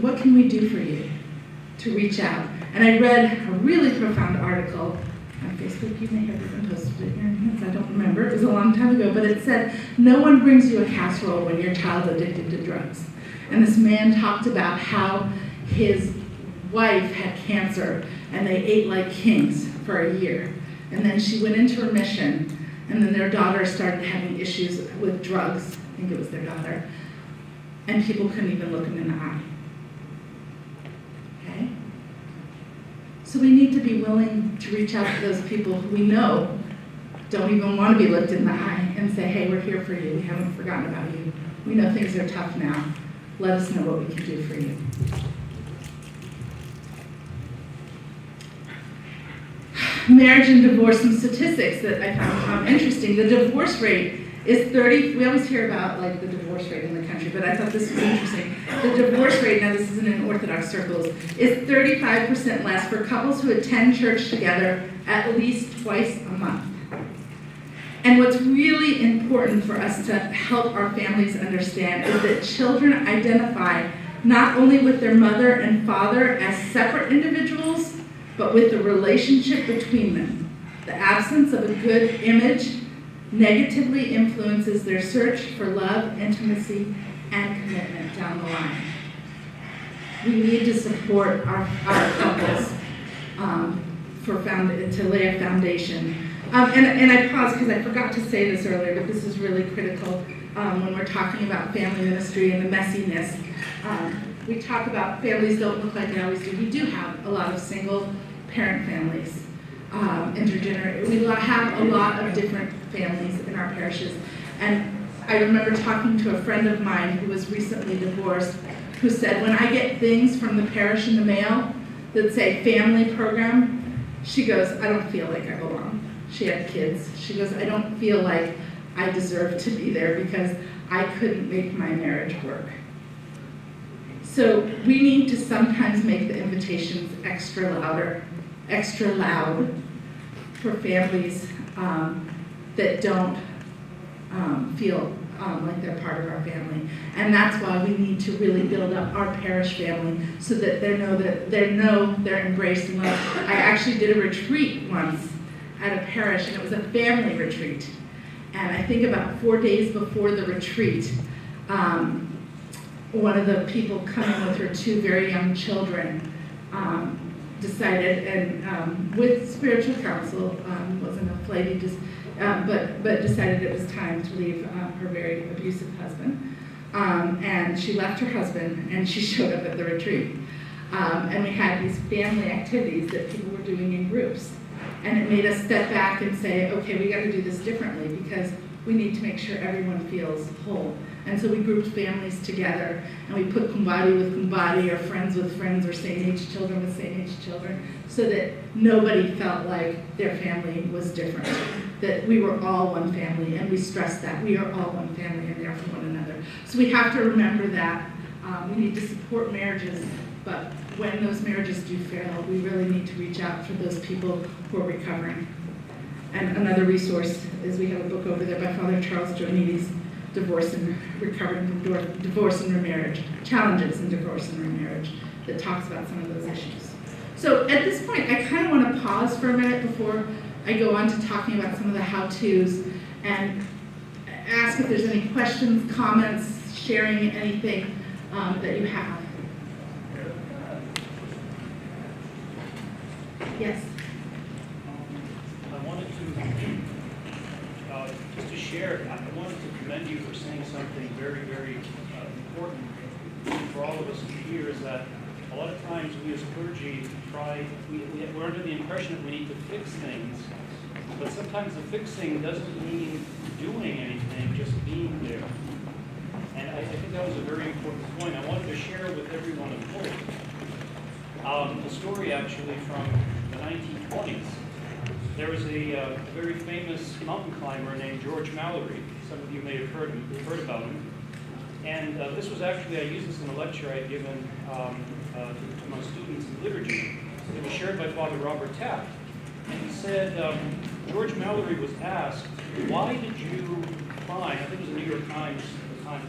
what can we do for you to reach out? And I read a really profound article on Facebook. You may have even posted it here. I don't remember. It was a long time ago. But it said, no one brings you a casserole when your child's addicted to drugs. And this man talked about how his wife had cancer and they ate like kings for a year. And then she went into remission, and then their daughter started having issues with drugs. I think it was their daughter. And people couldn't even look them in the eye. Okay? So we need to be willing to reach out to those people who we know don't even want to be looked in the eye and say, hey, we're here for you. We haven't forgotten about you. We know things are tough now. Let us know what we can do for you. Marriage and divorce, some statistics that I found interesting. The divorce rate is 30, we always hear about like the divorce rate in the country, but I thought this was interesting. The divorce rate, now this isn't in Orthodox circles, is 35% less for couples who attend church together at least twice a month. And what's really important for us to help our families understand is that children identify not only with their mother and father as separate individuals, but with the relationship between them. The absence of a good image negatively influences their search for love, intimacy, and commitment down the line. We need to support our couples to lay a foundation. And I pause because I forgot to say this earlier, but this is really critical when we're talking about family ministry and the messiness. We talk about families don't look like they always do. We do have a lot of single parent families, intergenerational. We have a lot of different families in our parishes. And I remember talking to a friend of mine who was recently divorced, who said, when I get things from the parish in the mail that say family program, she goes, I don't feel like I belong. She had kids. She goes, I don't feel like I deserve to be there because I couldn't make my marriage work. So we need to sometimes make the invitations extra loud for families that don't feel like they're part of our family. And that's why we need to really build up our parish family so that they know they're embraced and loved. I actually did a retreat once at a parish, and it was a family retreat. And I think about 4 days before the retreat, one of the people coming with her 2 very young children decided, and with spiritual counsel, wasn't a lady, but decided it was time to leave her very abusive husband. And she left her husband, and she showed up at the retreat. And we had these family activities that people were doing in groups. And it made us step back and say, okay, we got to do this differently because we need to make sure everyone feels whole. And so we grouped families together, and we put kumbadi with kumbadi, or friends with friends, or same-age children with same-age children, so that nobody felt like their family was different, that we were all one family, and we stressed that. We are all one family and there for one another. So we have to remember that. We need to support marriages, but when those marriages do fail, we really need to reach out for those people who are recovering. And another resource is we have a book over there by Father Charles Joannides, Divorce and Recovering from Divorce and Remarriage, Challenges in Divorce and Remarriage, that talks about some of those issues. So at this point, I kind of want to pause for a minute before I go on to talking about some of the how-tos and ask if there's any questions, comments, sharing anything that you have. Yes? I wanted to, just to share, I wanted to commend you for saying something very, very important for all of us to hear, is that a lot of times we as clergy we're under the impression that we need to fix things, but sometimes the fixing doesn't mean doing anything, just being there. And I think that was a very important point. I wanted to share with everyone involved a story actually from the 1920s. There was a very famous mountain climber named George Mallory. Some of you may have heard about him. And this was actually, I used this in a lecture I had given to my students in liturgy. It was shared by Father Robert Taft. And he said, George Mallory was asked, why did you climb, I think it was the New York Times at the time,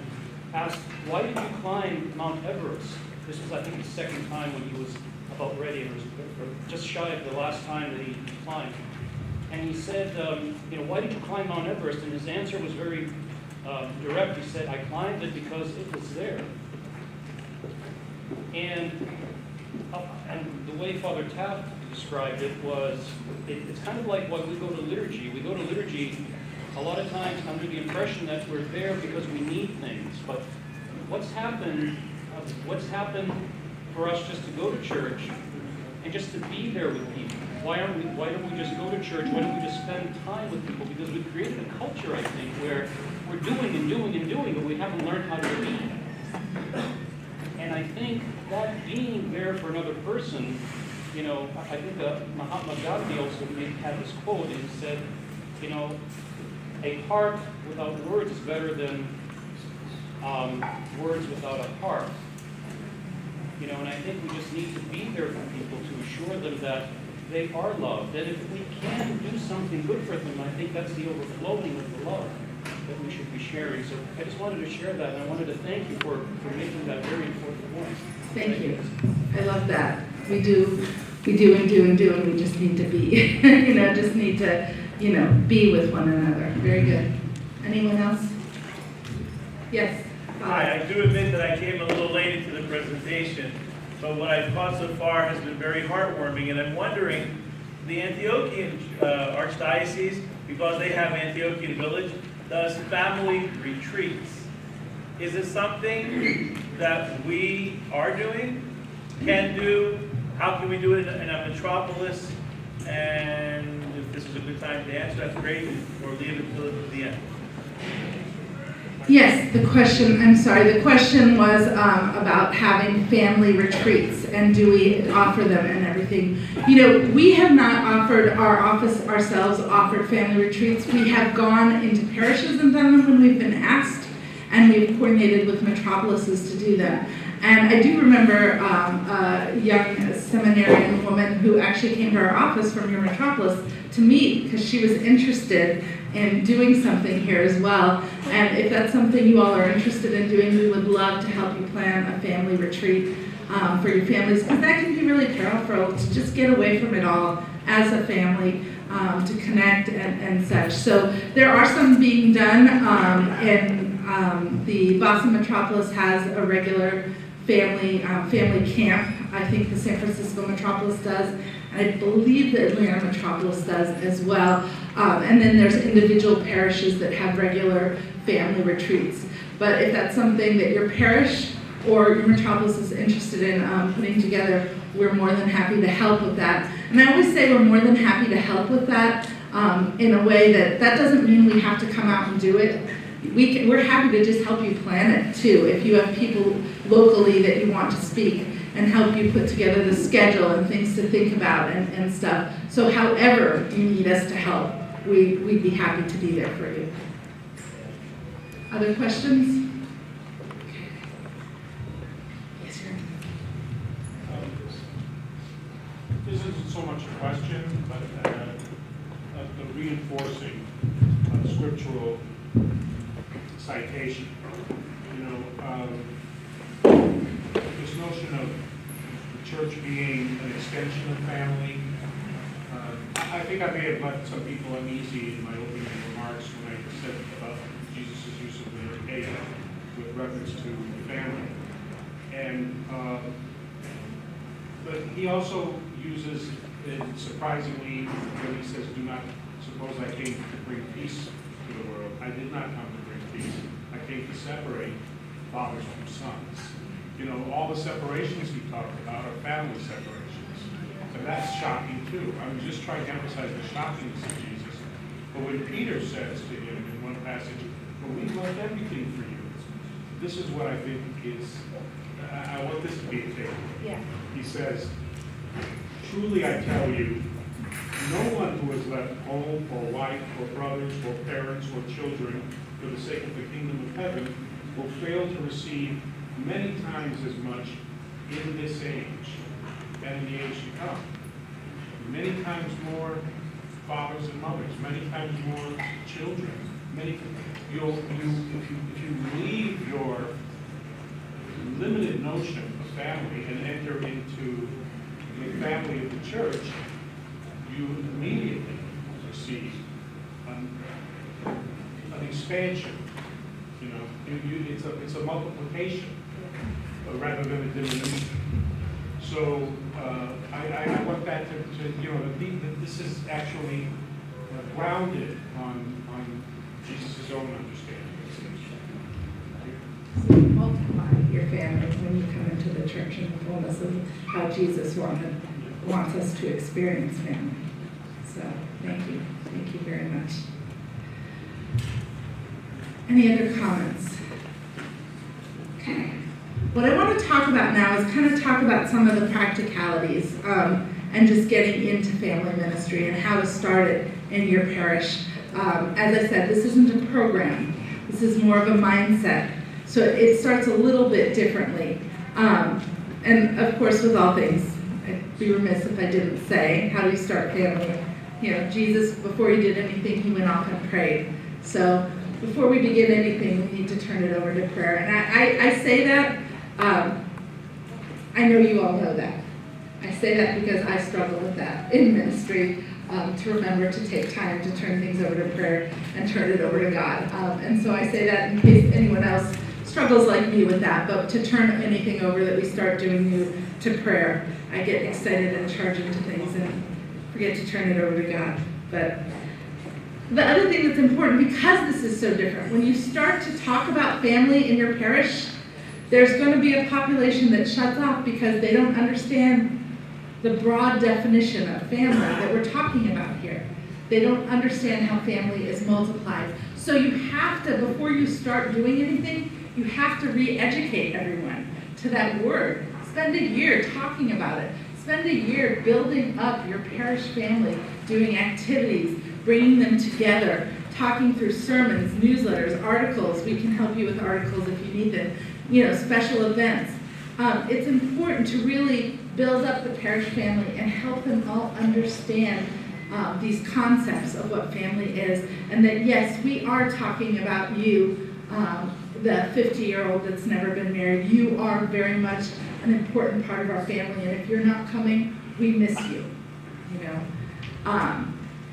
asked, why did you climb Mount Everest? This was, I think, the second time when he was about ready, and it was just shy of the last time that he climbed. And he said, why did you climb Mount Everest? And his answer was very direct. He said, I climbed it because it was there. And the way Father Taft described it was, it's kind of like when we go to liturgy. We go to liturgy a lot of times under the impression that we're there because we need things. But what's happened for us just to go to church and just to be there with people? Why don't we just go to church? Why don't we just spend time with people? Because we've created a culture, I think, where we're doing and doing and doing, but we haven't learned how to be. And I think that being there for another person, I think Mahatma Gandhi also had this quote, and he said, a heart without words is better than words without a heart. And I think we just need to be there for people to assure them that they are loved. And if we can do something good for them, I think that's the overflowing of the love that we should be sharing. So I just wanted to share that, and I wanted to thank you for making that very important point. Thank you. I love that. We do and do, and we just need to be, just need to, be with one another. Very good. Anyone else? Yes. Hi, I do admit that I came a little late into the presentation, but what I've caught so far has been very heartwarming, and I'm wondering, the Antiochian Archdiocese, because they have Antiochian Village, does family retreats. Is it something that we are doing, can do? How can we do it in a metropolis? And if this is a good time to answer, that's great, or leave it until the end. Yes, the question was about having family retreats, and do we offer them and everything. We have not offered, our office ourselves offered family retreats. We have gone into parishes and done them when we've been asked, and we've coordinated with metropolises to do them. And I do remember a young seminarian woman who actually came to our office from your metropolis to meet because she was interested in doing something here as well. And if that's something you all are interested in doing, we would love to help you plan a family retreat for your families, because that can be really powerful to just get away from it all as a family, to connect and such. So there are some being done, and the Boston Metropolis has a regular family camp. I think the San Francisco Metropolis does. I believe the Atlanta Metropolis does as well. And then there's individual parishes that have regular family retreats. But if that's something that your parish or your metropolis is interested in putting together, we're more than happy to help with that. And I always say we're more than happy to help with that in a way that doesn't mean we have to come out and do it. We're happy to just help you plan it too. If you have people locally that you want to speak, and help you put together the schedule and things to think about and stuff. So however you need us to help, we'd be happy to be there for you. Other questions? Yes, sir. This isn't so much a question, but a reinforcing scriptural citation. This notion of the church being an extension of family. I think I may have left some people uneasy in my opening remarks when I said about Jesus' use of the name with reference to family. And but he also uses it surprisingly when he says, "Do not suppose I came to bring peace to the world. I did not come to bring peace. I came to separate fathers from sons." All the separations we talked about are family separations. And that's shocking too. I was just trying to emphasize the shockingness of Jesus. But when Peter says to him in one passage, "Well, we left everything for you," this is what I think is, I want this to be a takeaway. Yeah. He says, "Truly I tell you, no one who has left home or wife or brothers or parents or children for the sake of the kingdom of heaven will fail to receive many times as much in this age than in the age to come." Many times more fathers and mothers, many times more children. If you leave your limited notion of family and enter into the family of the church, you immediately receive an expansion. You know, it's a multiplication rather than a diminution. So I want that to you know, that this is actually grounded on Jesus' own understanding, it seems. So you multiply your family when you come into the church in the fullness of how Jesus wants us to experience family. So thank you very much. Any other comments? Okay. What I want to talk about now is kind of talk about some of the practicalities and just getting into family ministry and how to start it in your parish. As I said, this isn't a program. This is more of a mindset. So it starts a little bit differently. And of course, with all things, I'd be remiss if I didn't say, how do you start family? You know, Jesus, before he did anything, he went off and prayed. So before we begin anything, we need to turn it over to prayer. And I say that, I know you all know that. I say that because I struggle with that in ministry, to remember to take time to turn things over to prayer and turn it over to God. And so I say that in case anyone else struggles like me with that, but to turn anything over that we start doing new to prayer, I get excited and charge into things and forget to turn it over to God. But the other thing that's important, because this is so different, when you start to talk about family in your parish, there's going to be a population that shuts off because they don't understand the broad definition of family that we're talking about here. They don't understand how family is multiplied. So you have to, before you start doing anything, you have to re-educate everyone to that word. Spend a year talking about it. Spend a year building up your parish family, doing activities, bringing them together, talking through sermons, newsletters, articles. We can help you with articles if you need them. You know, special events. It's important to really build up the parish family and help them all understand these concepts of what family is, and that yes, we are talking about you, the 50-year-old that's never been married. You are very much an important part of our family, and if you're not coming, we miss you. You know,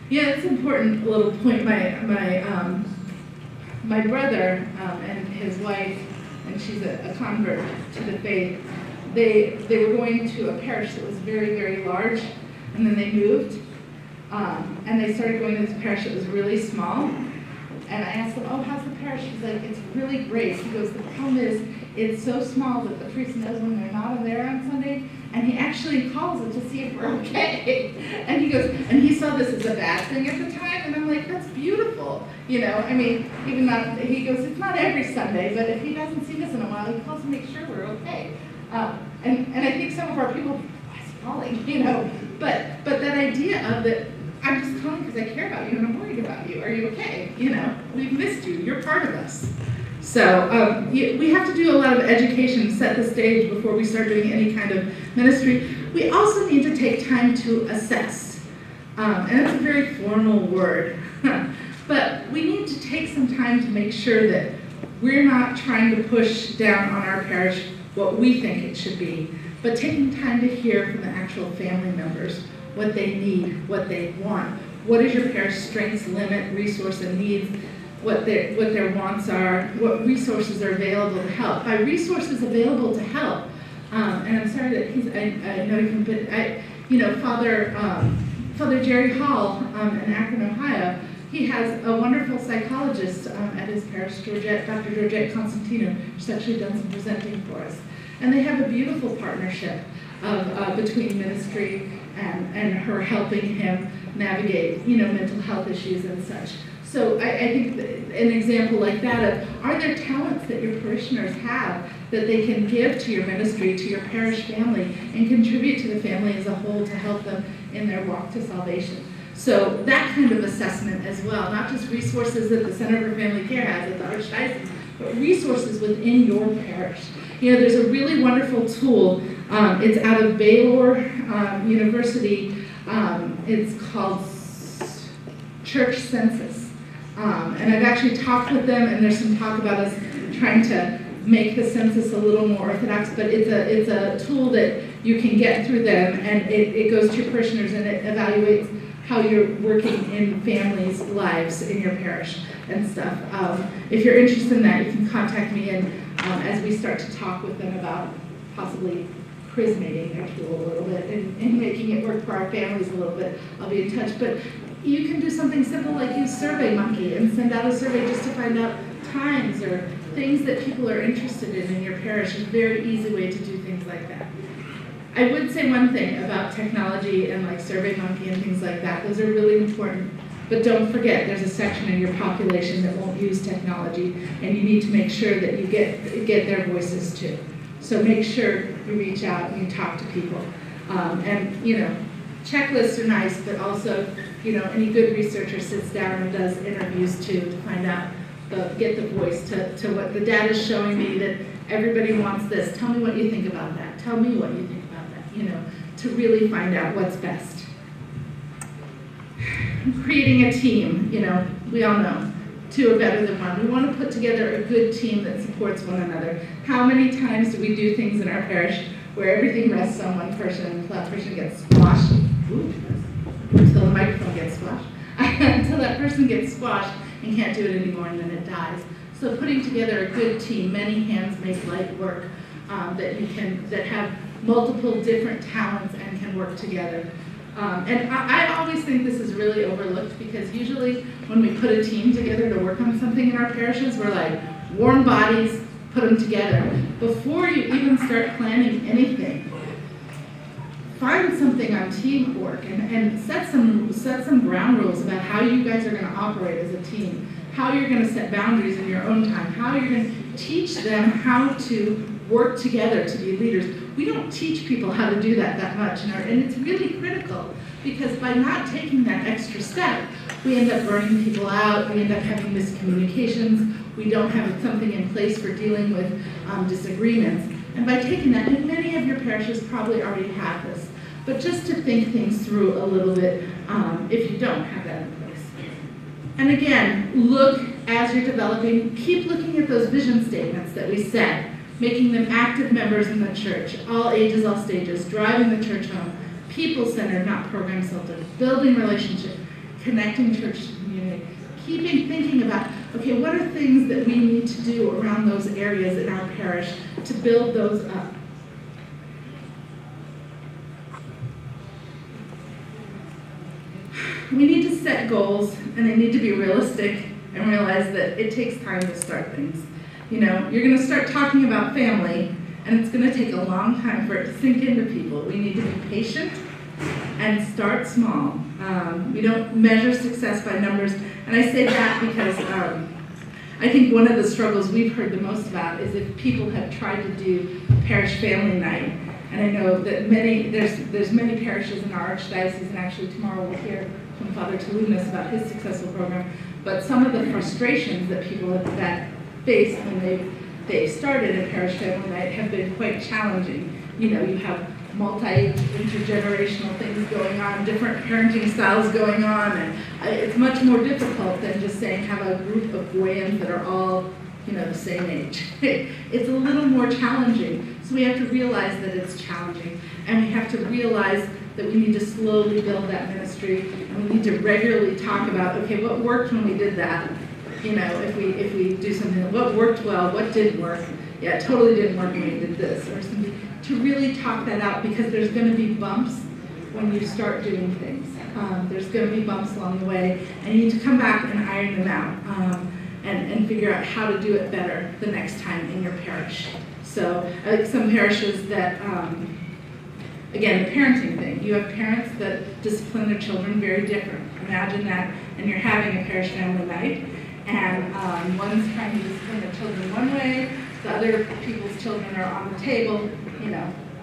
yeah, it's important. A little point. My brother and his wife, and she's a convert to the faith. They were going to a parish that was very, very large, and then they moved, and they started going to this parish that was really small. And I asked them, oh, how's the parish? He's like, it's really great. He goes, the problem is it's so small that the priest knows when they're not there on Sunday, and he actually calls it to see if we're okay. And he goes, and he saw this as a bad thing at the time, and I'm like, that's beautiful. You know, I mean, even not, he goes, it's not every Sunday, but if he doesn't see us in a while, he calls to make sure we're okay. And I think some of our people, why is he calling, you know? But that idea of that, I'm just calling because I care about you and I'm worried about you. Are you okay? You know, we've missed you. You're part of us. So we have to do a lot of education, set the stage before we start doing any kind of ministry. We also need to take time to assess. And it's a very formal word. But we need to take some time to make sure that we're not trying to push down on our parish what we think it should be, but taking time to hear from the actual family members what they need, what they want. What is your parish strengths, limit, resource, and needs? What their wants are, what resources are available to help. By resources available to help, and I'm sorry that I know him, but Father Jerry Hall in Akron, Ohio, he has a wonderful psychologist at his parish, Dr. Georgette Constantino, who's actually done some presenting for us. And they have a beautiful partnership between ministry and her helping him navigate, mental health issues and such. So I think an example like that of, are there talents that your parishioners have that they can give to your ministry, to your parish family, and contribute to the family as a whole to help them in their walk to salvation? So that kind of assessment as well, not just resources that the Center for Family Care has at the Archdiocese, but resources within your parish. There's a really wonderful tool. It's out of Baylor University. It's called Church Census. And I've actually talked with them, and there's some talk about us trying to make the census a little more orthodox, but it's a tool that you can get through them, and it goes to your parishioners and it evaluates how you're working in families' lives in your parish and stuff. If you're interested in that, you can contact me, and as we start to talk with them about possibly charismating their tool a little bit and making it work for our families a little bit, I'll be in touch. But you can do something simple like use SurveyMonkey and send out a survey just to find out times or things that people are interested in your parish. It's a very easy way to do things like that. I would say one thing about technology and like SurveyMonkey and things like that. Those are really important. But don't forget, there's a section in your population that won't use technology, and you need to make sure that you get their voices too. So make sure you reach out and you talk to people. And checklists are nice, but also, any good researcher sits down and does interviews too to find out, get the voice to what the data is showing me that everybody wants this. Tell me what you think about that. Tell me what you think about that, to really find out what's best. Creating a team, we all know, two are better than one. We want to put together a good team that supports one another. How many times do we do things in our parish where everything rests on one person until that person gets squashed? Until the microphone gets squashed. Until that person gets squashed and can't do it anymore, and then it dies. So putting together a good team, many hands make light work, that have multiple different talents and can work together. And I always think this is really overlooked, because usually when we put a team together to work on something in our parishes, we're like, warm bodies, put them together. Before you even start planning anything, find something on teamwork and set some ground rules about how you guys are going to operate as a team, how you're going to set boundaries in your own time, how you're going to teach them how to work together to be leaders. We don't teach people how to do that much, and it's really critical, because by not taking that extra step, we end up burning people out, we end up having miscommunications, we don't have something in place for dealing with disagreements. And by taking that, and many of your parishes probably already have this, but just to think things through a little bit if you don't have that in place. And again, look as you're developing, keep looking at those vision statements that we set, making them active members in the church, all ages, all stages, driving the church home, people-centered, not program-centered, building relationship, connecting church to community, thinking about, okay, what are things that we need to do around those areas in our parish to build those up? We need to set goals, and they need to be realistic, and realize that it takes time to start things. You're going to start talking about family, and it's going to take a long time for it to sink into people. We need to be patient and start small. We don't measure success by numbers, and I say that because I think one of the struggles we've heard the most about is if people have tried to do parish family night. And I know that there's many parishes in our Archdiocese, and actually tomorrow we'll hear from Father Toulouse about his successful program. But some of the frustrations that people have faced when they've started a parish family night have been quite challenging. You have intergenerational things going on, different parenting styles going on, and it's much more difficult than just saying have a group of boyans that are all the same age. It's a little more challenging. So we have to realize that it's challenging, and we have to realize that we need to slowly build that ministry, and we need to regularly talk about, okay, what worked when we did that? If we do something, what worked well, what didn't work? Yeah, it totally didn't work when we did this, or something. To really talk that out, because there's going to be bumps when you start doing things. There's going to be bumps along the way, and you need to come back and iron them out. And figure out how to do it better the next time in your parish. So I like some parishes that, again, the parenting thing. You have parents that discipline their children very different. Imagine that, and you're having a parish family night, and one's trying to discipline their children one way, the other people's children are on the table,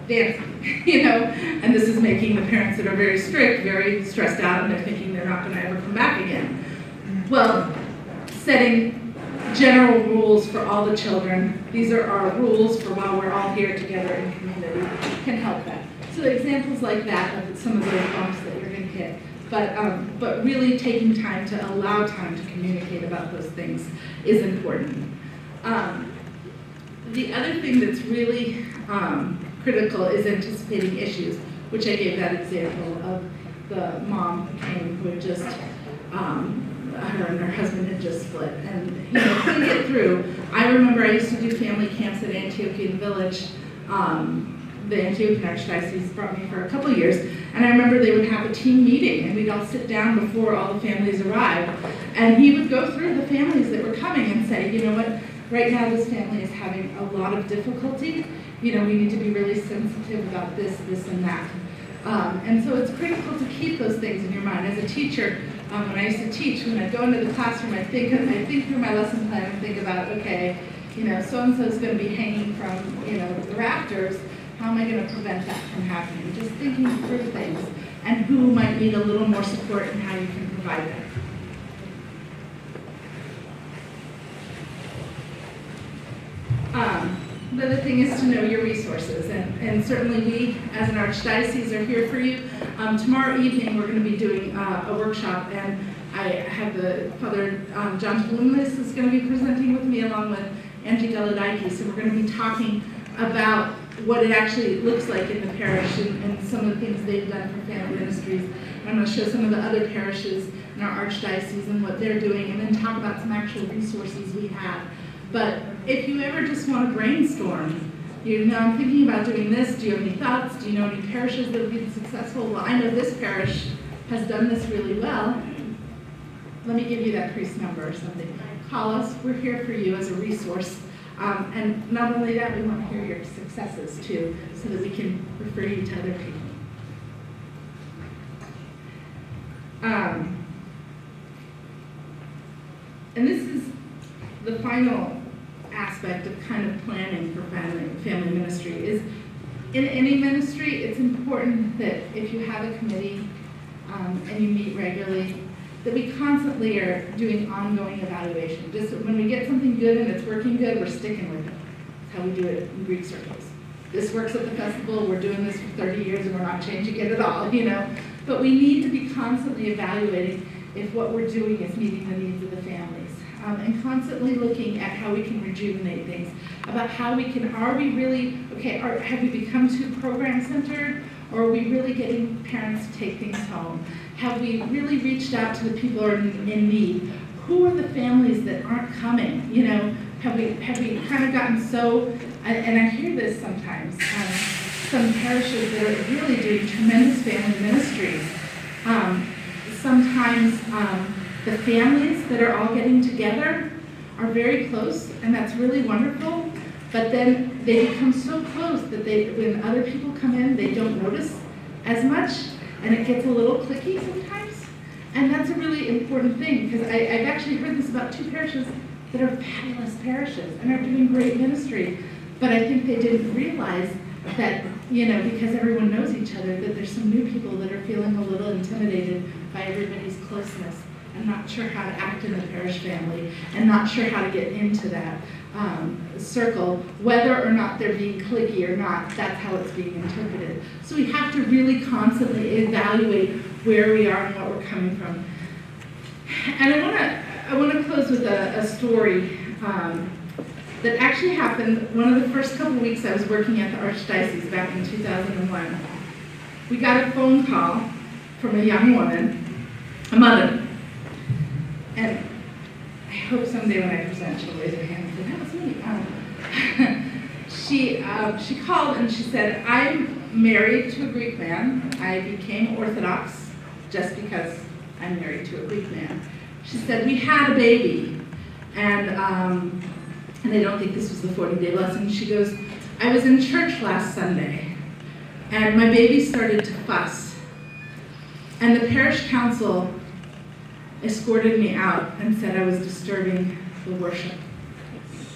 dancing, and this is making the parents that are very strict very stressed out, and they're thinking they're not going to ever come back again. Well, setting general rules for all the children. These are our rules for while we're all here together in community, can help that. So examples like that of some of those bumps that you're going to hit. But really taking time to allow time to communicate about those things is important. The other thing that's really critical is anticipating issues, which I gave that example of the mom who came who had just, her and her husband had just split. And, you know, couldn't get through. I remember I used to do family camps at Antiochian Village. The Antiochian Archdiocese brought me for a couple years, and I remember they would have a team meeting, and we'd all sit down before all the families arrived, and he would go through the families that were coming and say, you know what, right now this family is having a lot of difficulty, you know, we need to be really sensitive about this, this, and that. And so it's critical to keep those things in your mind. As a teacher, when I used to teach, when I go into the classroom, I think through my lesson plan and think about, okay, you know, so-and-so is going to be hanging from, you know, the rafters. How am I going to prevent that from happening? Just thinking through things and who might need a little more support and how you can provide that. The other thing is to know your resources, and certainly we, as an archdiocese, are here for you. Tomorrow evening, we're going to be doing a workshop, and I have the Father John Tsongranis is going to be presenting with me along with Angie Galadaiki. So we're going to be talking about what it actually looks like in the parish and some of the things they've done for family ministries. And I'm going to show some of the other parishes in our archdiocese and what they're doing, and then talk about some actual resources we have. But if you ever just want to brainstorm, you know, I'm thinking about doing this, do you have any thoughts? Do you know any parishes that have been successful? Well, I know this parish has done this really well. Let me give you that priest number or something. Call us, we're here for you as a resource. And not only that, we want to hear your successes too, so that we can refer you to other people. And this is the final aspect of kind of planning for family ministry. Is in any ministry, it's important that if you have a committee and you meet regularly, that we constantly are doing ongoing evaluation. Just when we get something good and it's working good, we're sticking with it. That's how we do it in Greek circles. This works at the festival, we're doing this for 30 years and we're not changing it at all, you know. But we need to be constantly evaluating if what we're doing is meeting the needs of the families. And constantly looking at how we can rejuvenate things, about how we can, are we really, okay, have we become too program-centered, or are we really getting parents to take things home? Have we really reached out to the people who are in need? Who are the families that aren't coming? You know, have we kind of gotten so, and I hear this sometimes, some parishes that are really doing tremendous family ministries. Sometimes the families that are all getting together are very close, and that's really wonderful, but then they become so close that when other people come in, they don't notice as much, and it gets a little cliquey sometimes. And that's a really important thing, because I've actually heard this about 2 parishes that are fabulous parishes and are doing great ministry, but I think they didn't realize that, you know, because everyone knows each other, that there's some new people that are feeling a little intimidated by everybody's closeness and not sure how to act in the parish family and not sure how to get into that circle, whether or not they're being cliquey or not. That's how it's being interpreted. So we have to really constantly evaluate where we are and what we're coming from. And I want to close with a story that actually happened one of the first couple weeks I was working at the Archdiocese back in 2001. We got a phone call from a young woman, a mother, and I hope someday when I present she'll raise her hand and say, that was me. She called and she said, I'm married to a Greek man. I became Orthodox just because I'm married to a Greek man. She said, we had a baby, and they don't think this was the 40-day lesson. She goes, I was in church last Sunday, and my baby started to fuss. And the parish council escorted me out and said I was disturbing the worship.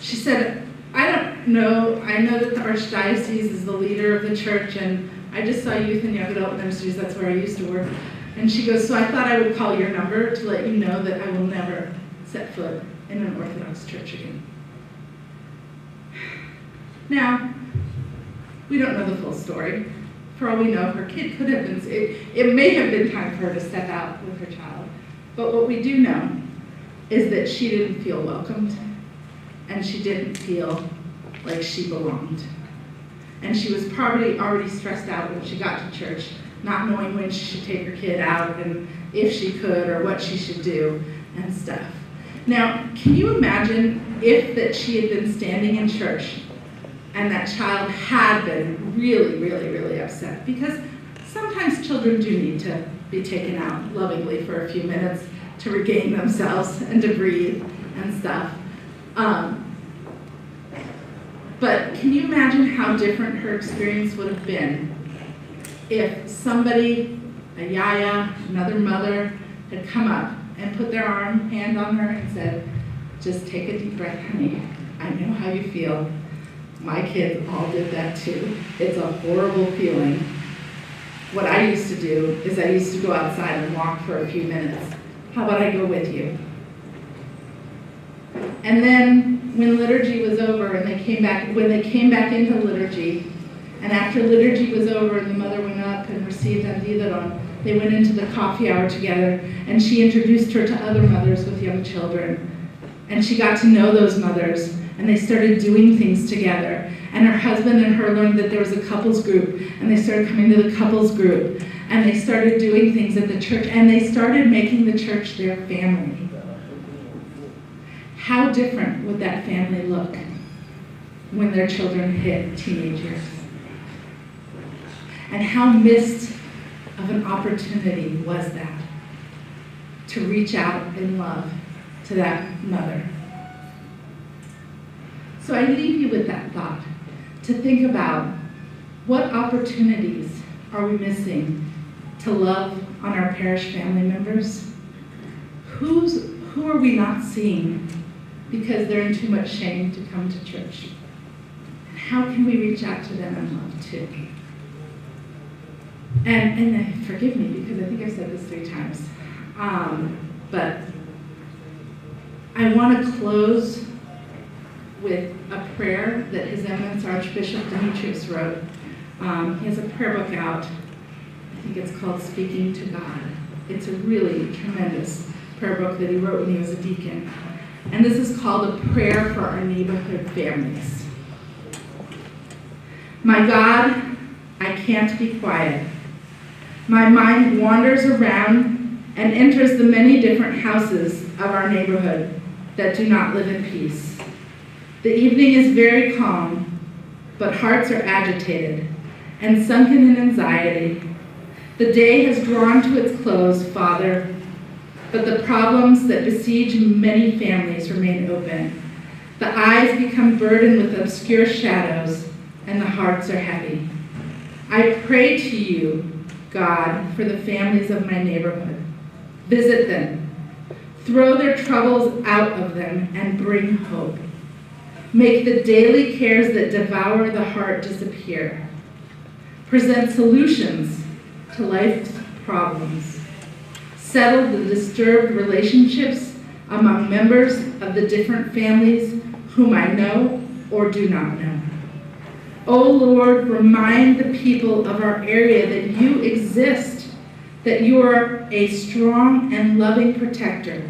She said, I don't know. I know that the Archdiocese is the leader of the church, and I just saw youth and young adult ministries. That's where I used to work. And she goes, so I thought I would call your number to let you know that I will never set foot in an Orthodox church again. Now, we don't know the full story. For all we know, her kid could have been, it may have been time for her to step out with her child. But what we do know is that she didn't feel welcomed, and she didn't feel like she belonged. And she was probably already stressed out when she got to church, not knowing when she should take her kid out and if she could or what she should do and stuff. Now, can you imagine if that she had been standing in church and that child had been really, really, really upset? Because sometimes children do need to be taken out lovingly for a few minutes to regain themselves and to breathe and stuff. But can you imagine how different her experience would have been if somebody, a yaya, another mother, had come up and put their hand on her and said, just take a deep breath, honey. I know how you feel. My kids all did that too. It's a horrible feeling. What I used to do is I used to go outside and walk for a few minutes. How about I go with you? And then when liturgy was over and when they came back into liturgy, and after liturgy was over and the mother went up and received Andidaron, they went into the coffee hour together, and she introduced her to other mothers with young children. And she got to know those mothers, and they started doing things together. And her husband and her learned that there was a couples group, and they started coming to the couples group, and they started doing things at the church, and they started making the church their family. How different would that family look when their children hit teenage years? And how missed of an opportunity was that to reach out in love to that mother? So I leave you with that thought, to think about what opportunities are we missing to love on our parish family members? Who are we not seeing because they're in too much shame to come to church? And how can we reach out to them in love too? And forgive me because I think I've said this 3 times, but I want to close with a prayer that His Eminence Archbishop Demetrius wrote. He has a prayer book out. I think it's called Speaking to God. It's a really tremendous prayer book that he wrote when he was a deacon. And this is called A Prayer for Our Neighborhood Families. My God, I can't be quiet. My mind wanders around and enters the many different houses of our neighborhood that do not live in peace. The evening is very calm, but hearts are agitated and sunken in anxiety. The day has drawn to its close, Father, but the problems that besiege many families remain open. The eyes become burdened with obscure shadows, and the hearts are heavy. I pray to you, God, for the families of my neighborhood. Visit them. Throw their troubles out of them and bring hope. Make the daily cares that devour the heart disappear. Present solutions to life's problems. Settle the disturbed relationships among members of the different families whom I know or do not know. O Lord, remind the people of our area that you exist, that you are a strong and loving protector.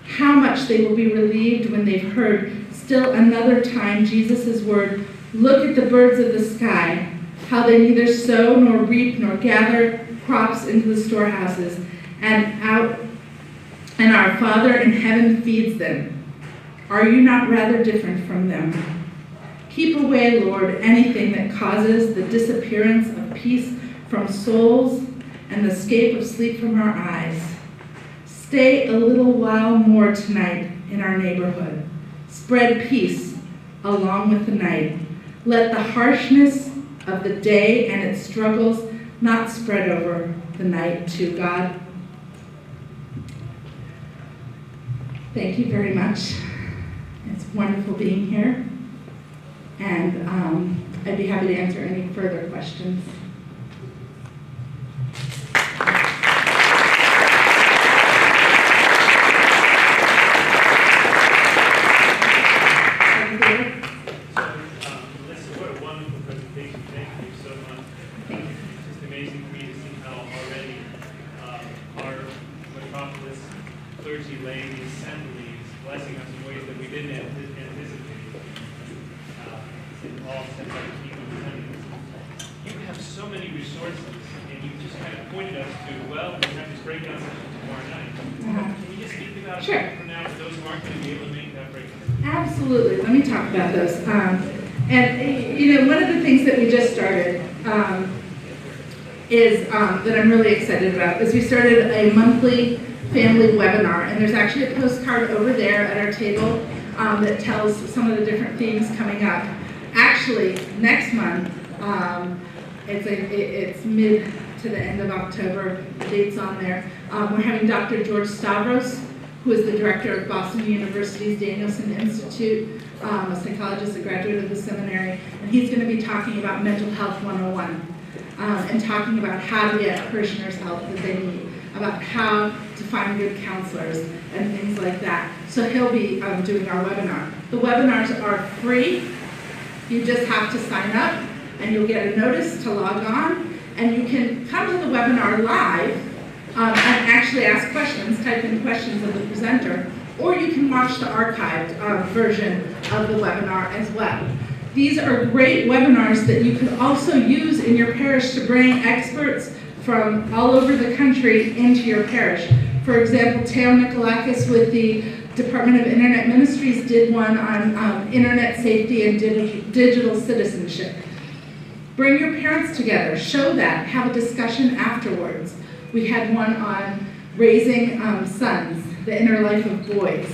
How much they will be relieved when they've heard still another time Jesus' word, look at the birds of the sky, how they neither sow nor reap nor gather crops into the storehouses, and our Father in heaven feeds them. Are you not rather different from them? Keep away, Lord, anything that causes the disappearance of peace from souls and the escape of sleep from our eyes. Stay a little while more tonight in our neighborhood. Spread peace along with the night. Let the harshness of the day and its struggles not spread over the night too, God. Thank you very much. It's wonderful being here. And I'd be happy to answer any further questions. Melissa, what a wonderful presentation. Thank you so much. It's just amazing for me to see how already our Metropolis Clergy-Laity Assembly is blessing us in ways that we didn't anticipate. resources, and you just kind of pointed us to, well, we have this breakout session tomorrow night. Can you just speak about Sure. that for now, for those who aren't going to be able to make that breakout? Absolutely. Let me talk about those. One of the things that we just started is that I'm really excited about is we started a monthly family webinar, and there's actually a postcard over there at our table that tells some of the different themes coming up. Actually, next month, it's mid to the end of October, the date's on there. We're having Dr. George Stavros, who is the director of Boston University's Danielson Institute, a psychologist, a graduate of the seminary, and he's going to be talking about mental health 101 and talking about how to get parishioners help that they need, about how to find good counselors and things like that. So he'll be doing our webinar. The webinars are free. You just have to sign up and you'll get a notice to log on, and you can come to the webinar live and actually ask questions, type in questions of the presenter, or you can watch the archived version of the webinar as well. These are great webinars that you can also use in your parish to bring experts from all over the country into your parish. For example, Teo Nikolakis with the Department of Internet Ministries did one on internet safety and digital citizenship. Bring your parents together, show that, have a discussion afterwards. We had one on raising sons, the inner life of boys.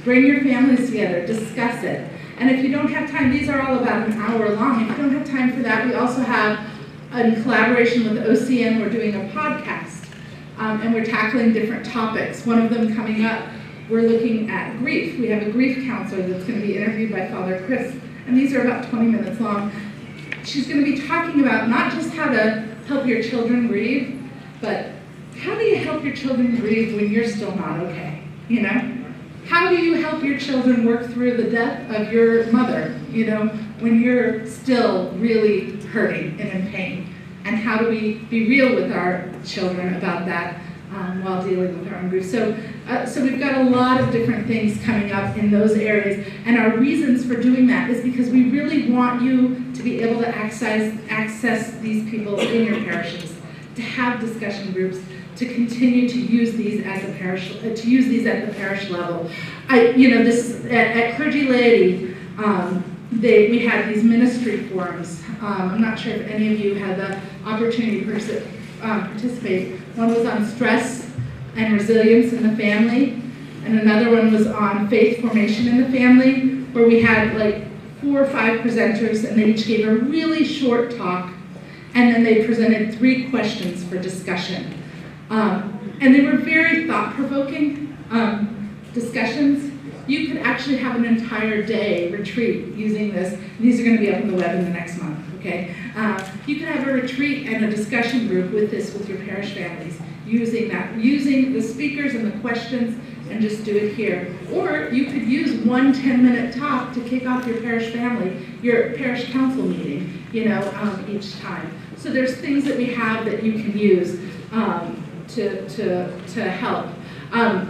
Bring your families together, discuss it. And if you don't have time, these are all about an hour long. If you don't have time for that, we also have, in collaboration with OCN, we're doing a podcast. And we're tackling different topics. One of them coming up, we're looking at grief. We have a grief counselor that's going to be interviewed by Father Chris. And these are about 20 minutes long. She's going to be talking about not just how to help your children grieve, but how do you help your children grieve when you're still not okay, you know? How do you help your children work through the death of your mother, you know, when you're still really hurting and in pain? And how do we be real with our children about that while dealing with our own grief? So we've got a lot of different things coming up in those areas, and our reasons for doing that is because we really want you to be able to access these people in your parishes, to have discussion groups, to continue to use these as a parish, to use these at the parish level. This at Clergy-Laity, we had these ministry forums. I'm not sure if any of you had the opportunity to participate. One was on stress and resilience in the family, and another one was on faith formation in the family, where we had like 4 or 5 presenters, and they each gave a really short talk, and then they presented 3 questions for discussion. And they were very thought-provoking discussions. You could actually have an entire day retreat using this. These are going to be up on the web in the next month, okay? You could have a retreat and a discussion group with your parish families, using the speakers and the questions, and just do it here. Or you could use 1 10-minute talk to kick off your parish family, your parish council meeting, each time. So there's things that we have that you can use to help.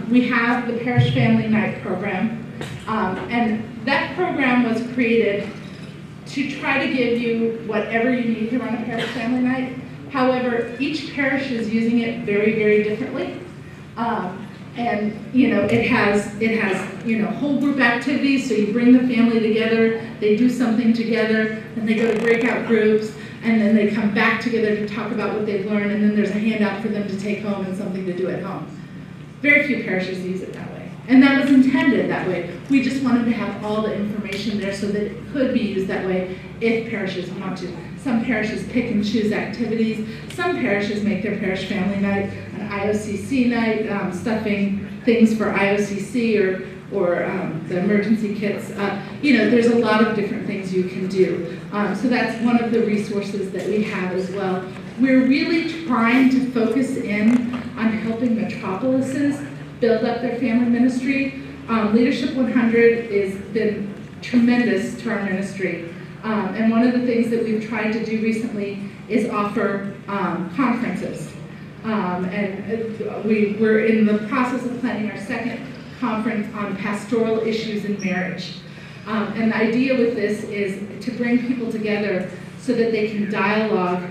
We have the Parish Family Night program, and that program was created to try to give you whatever you need to run a Parish Family Night. However, each parish is using it very, very differently. And it has whole group activities, so you bring the family together, they do something together, and they go to breakout groups, and then they come back together to talk about what they've learned, and then there's a handout for them to take home and something to do at home. Very few parishes use it that way. And that was intended that way. We just wanted to have all the information there so that it could be used that way if parishes want to. Some parishes pick and choose activities. Some parishes make their parish family night an IOCC night, stuffing things for IOCC or the emergency kits. There's a lot of different things you can do. So that's one of the resources that we have as well. We're really trying to focus in on helping metropolises build up their family ministry. Leadership 100 has been tremendous to our ministry. And one of the things that we've tried to do recently is offer conferences. We're in the process of planning our second conference on pastoral issues in marriage. And the idea with this is to bring people together so that they can dialogue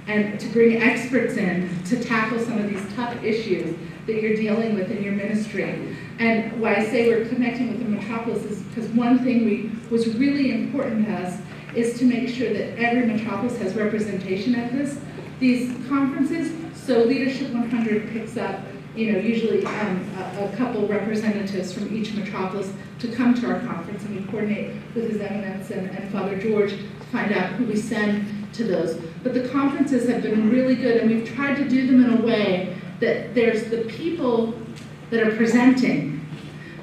and to bring experts in to tackle some of these tough issues that you're dealing with in your ministry. And why I say we're connecting with the Metropolis is because one thing was really important to us is to make sure that every Metropolis has representation at these conferences. So Leadership 100 picks up, usually a couple representatives from each Metropolis to come to our conference, and we coordinate with His Eminence and Father George to find out who we send to those. But the conferences have been really good, and we've tried to do them in a way that there's the people that are presenting,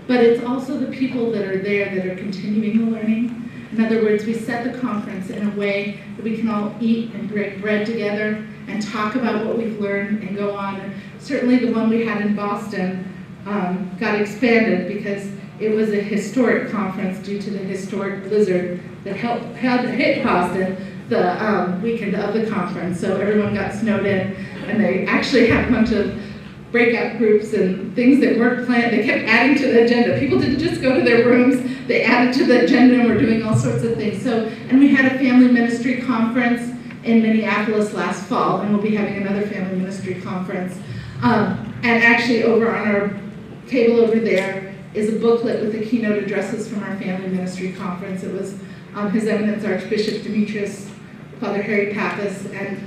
but it's also the people that are there that are continuing the learning. In other words, we set the conference in a way that we can all eat and break bread together and talk about what we've learned and go on. And certainly the one we had in Boston got expanded because it was a historic conference due to the historic blizzard that had hit Boston the weekend of the conference. So everyone got snowed in, and they actually had a bunch of breakout groups and things that weren't planned. They kept adding to the agenda. People didn't just go to their rooms, they added to the agenda, and we're doing all sorts of things. So, and we had a family ministry conference in Minneapolis last fall, and we'll be having another family ministry conference. And actually over on our table over there is a booklet with the keynote addresses from our family ministry conference. It was His Eminence Archbishop Demetrius, Father Harry Pappas, and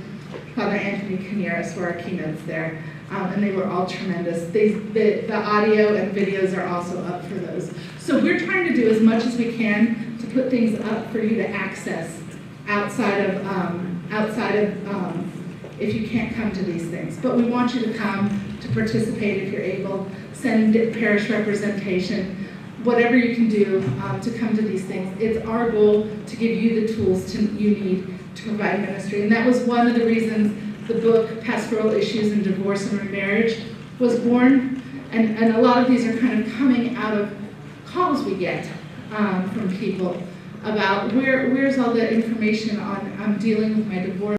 Father Anthony Canieras were our keynotes there. And they were all tremendous. The audio and videos are also up for those. So we're trying to do as much as we can to put things up for you to access outside of if you can't come to these things. But we want you to come to participate if you're able. Send parish representation, whatever you can do to come to these things. It's our goal to give you the tools you need to provide ministry. And that was one of the reasons the book Pastoral Issues in Divorce and Remarriage was born. And a lot of these are kind of coming out of calls we get from people about where's all the information on dealing with my divorce.